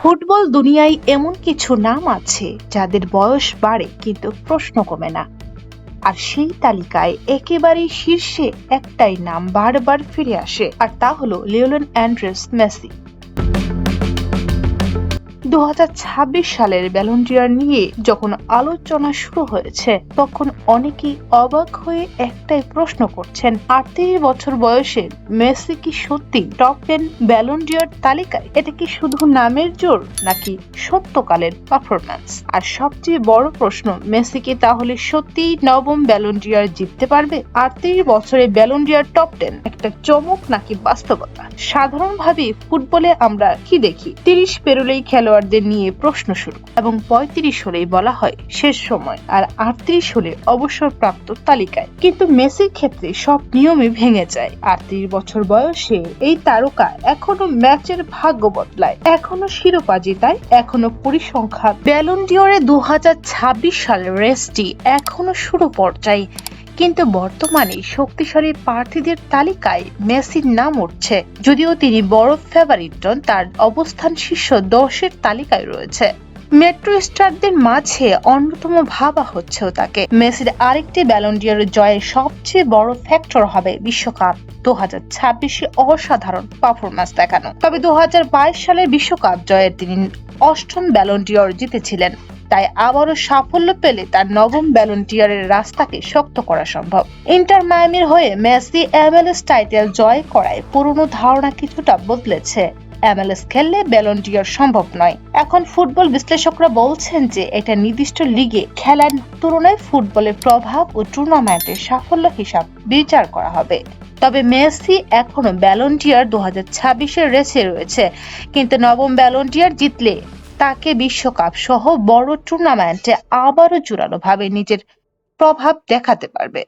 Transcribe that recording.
Football দুনিয়ায় এমন কিছু নাম আছে যাদের বয়স বাড়ে কিন্তু প্রশ্ন কমে না। আর সেই তালিকায় একেবারেই শীর্ষে একটাই নাম বারবার ফিরে আসে, আর তা হলো লিওনেল অ্যান্ড্রেস মেসি। 2026 সালের ব্যালন ডি'অর নিয়ে যখন আলোচনা শুরু হয়েছে, তখন অনেকেই অবাক হয়ে একটাই প্রশ্ন করছেন, 38 বছর বয়সে মেসি কি সত্যি টপ 10 ব্যালন ডি'অর তালিকায়? এটা কি শুধু নামের জোর নাকি সত্যকালের পারফরম্যান্স? আর সবচেয়ে বড় প্রশ্ন, মেসি কি তাহলে সত্যিই নবম ব্যালন ডি'অর জিততে পারবে? 38 বছরে ব্যালন ডি'অর টপ 10 একটা চমক নাকি বাস্তবতা? সাধারণভাবে ফুটবলে আমরা কি দেখি, 30 পেরোলেই খেলোয়াড়দের নিয়ে প্রশ্ন শুরু, এবং 35 হলেই বলা হয় শেষ সময়, আর 38 হলে অবসরপ্রাপ্ত তালিকায়। কিন্তু মেসির ক্ষেত্রে সব নিয়মই ভেঙে যায়। 38 বছর বয়সে এই তারকা এখনো ম্যাচের ভাগ্য বদলায়, এখনো শিরোপা জেতায়, এখনো পরিসংখ্যান। ব্যালন ডি'অরে 2026 সালের রেসটি এখনো শুরু পর্যায়ে, কিন্তু বর্তমানে শক্তিশালী প্রার্থীদের তালিকায় মেসির নাম উঠছে। যদিও তিনি বড় ফেভারিট নন, তার অবস্থান শীর্ষ 10-এর তালিকায় রয়েছে। মেট্রো স্টারদের মাঝে অন্যতম ভাবা হচ্ছেও তাকে। মেসির আরেকটি ব্যালন ডি'অর জয়ের সবচেয়ে বড় ফ্যাক্টর হবে বিশ্বকাপ 2026-এ অসাধারণ পারফরম্যান্স দেখানো। তবে 2022 সালের বিশ্বকাপ জয়ের তিনি 8ম ব্যালন ডি'অর জিতেছিলেন, তাই আবারও সাফল্য পেলে তার নবম ব্যালন ডি'অরের রাস্তাকে শক্ত করা সম্ভব। ইন্টার মায়ামির হয়ে মেসি MLS টাইটেল জয় করায় পুরনো ধারণা কিছুটা বদলেছে। MLS খেললে ব্যালন ডি'অর সম্ভব নয়। এখন ফুটবল বিশ্লেষকরা বলছেন যে এটা নির্দিষ্ট লিগে খেলার তুলনায় ফুটবলের প্রভাব ও টুর্নামেন্টের সাফল্য হিসাব বিচার করা হবে। তবে মেসি এখনো ব্যালন ডি'অর 2026-এর রেসে রয়েছে, কিন্তু নবম ব্যালন ডি'অর জিতলে তাকে বিশ্বকাপ সহ বড় টুর্নামেন্টে আবারও জোরালো ভাবে নিজের প্রভাব দেখাতে পারবে।